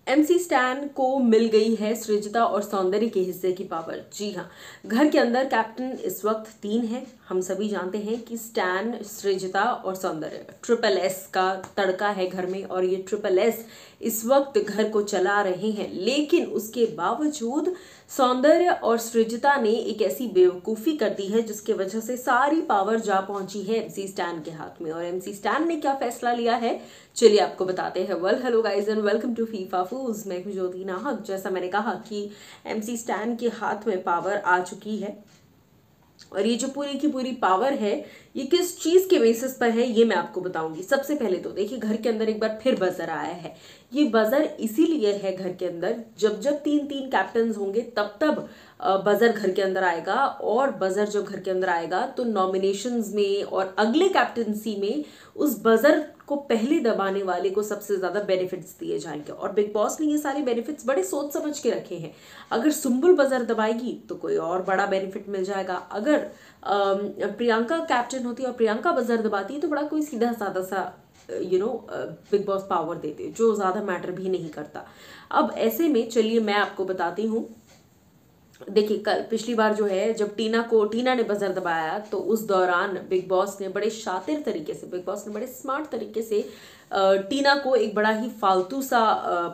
MC stand को मिल गई है सृजिता और सौंदर्य के हिस्से की पावर। जी हाँ, घर के अंदर कैप्टन इस वक्त 3 है। हम सभी जानते हैं कि स्टैन, सृजिता और सौंदर्य ट्रिपल एस का तड़का है घर में, और ये ट्रिपल एस इस वक्त घर को चला रहे हैं। लेकिन उसके बावजूद सौंदर्य और सृजिता ने एक ऐसी बेवकूफ़ी कर दी है जिसकी वजह से सारी पावर जा पहुंची है एमसी स्टैन के हाथ में। और एमसी स्टैन ने क्या फैसला लिया है, चलिए आपको बताते हैं। Well hello guys and welcome to FIFA फूज। मैं हूं ज्योति नाहक। जैसा मैंने कहा कि एमसी स्टैन के हाथ में पावर आ चुकी है, और ये जो पूरी की पूरी पावर है ये किस चीज के बेसिस पर है ये मैं आपको बताऊंगी। सबसे पहले तो देखिए, घर के अंदर एक बार फिर बजर आया है। ये बजर इसीलिए है घर के अंदर, जब जब 3-3 कैप्टन होंगे तब तब बजर घर के अंदर आएगा। और बजर जब घर के अंदर आएगा तो नॉमिनेशंस में और अगले कैप्टनसी में उस बजर को पहले दबाने वाले को सबसे ज्यादा बेनिफिट्स दिए जाएंगे। और बिग बॉस ने ये सारे बेनिफिट्स बड़े सोच समझ के रखे हैं। अगर सुंबुल बजर दबाएगी तो कोई और बड़ा बेनिफिट मिल जाएगा। अगर प्रियंका कैप्टन होती है और प्रियंका बजर दबाती है तो बड़ा कोई सीधा साधा सा बिग बॉस पावर देते, जो ज्यादा मैटर भी नहीं करता। अब ऐसे में चलिए मैं आपको बताती हूँ। देखिए, कल पिछली बार जो है जब टीना ने बजर दबाया तो उस दौरान बिग बॉस ने बड़े शातिर तरीके से, बिग बॉस ने बड़े स्मार्ट तरीके से टीना को एक बड़ा ही फालतू सा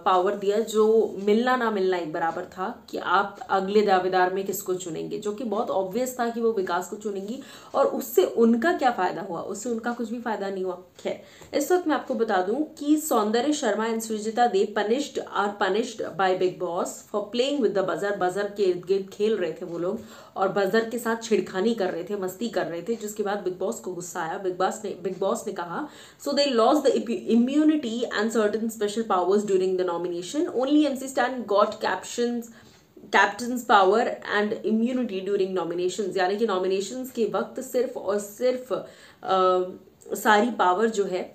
पावर दिया, जो मिलना ना मिलना एक बराबर था, कि आप अगले दावेदार में किसको चुनेंगे, जो कि बहुत ऑब्वियस था कि वो विकास को चुनेंगी। और उससे उनका क्या फायदा हुआ, उससे उनका कुछ भी फायदा नहीं हुआ। खैर, इस वक्त मैं आपको बता दूं कि सौंदर्य Sharma and Srijita they punished bye big boss for playing with the buzzer. Buzzer के इर्द गिर्द खेल रहे थे वो लोग और बजर के साथ छिड़खानी कर रहे थे, मस्ती कर रहे थे, जिसके बाद बिग बॉस को गुस्सा आया। बिग बॉस ने कहा, so they lost the immunity and certain special powers during the nomination. Only MC Stan got captain's power and immunity during nominations. यानी कि nominations के वक्त सिर्फ और सिर्फ सारी पावर जो है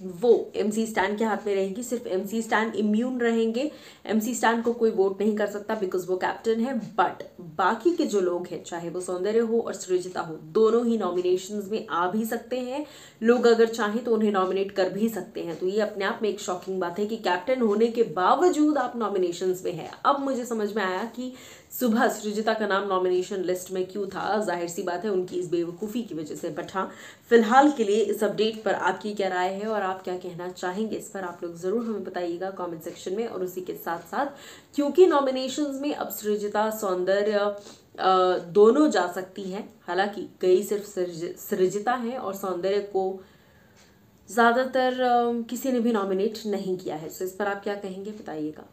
वो एमसी स्टैन के हाथ में रहेगी। सिर्फ एमसी स्टैन इम्यून रहेंगे। एमसी स्टैन को कोई वोट नहीं कर सकता बिकॉज वो कैप्टन है। बट बाकी के जो लोग हैं, चाहे वो सौंदर्य हो और सृजिता हो, दोनों ही नॉमिनेशंस में आ भी सकते हैं। लोग अगर चाहें तो उन्हें नॉमिनेट कर भी सकते हैं। तो ये अपने आप में एक शॉकिंग बात है कि कैप्टन होने के बावजूद आप नॉमिनेशंस में हैं। अब मुझे समझ में आया कि सुबह सृजिता का नाम नॉमिनेशन लिस्ट में क्यों था। जाहिर सी बात है उनकी इस बेवकूफ़ी की वजह से। बट हाँ, फिलहाल के लिए इस अपडेट पर आपकी क्या राय है और आप क्या कहना चाहेंगे, इस पर आप लोग जरूर हमें बताइएगा कमेंट सेक्शन में। और उसी के साथ साथ, क्योंकि नॉमिनेशंस में अब सृजिता, सौंदर्य दोनों जा सकती हैं, हालांकि गई सिर्फ सृजिता है और सौंदर्य को ज़्यादातर किसी ने भी नॉमिनेट नहीं किया है। तो इस पर आप क्या कहेंगे, बताइएगा।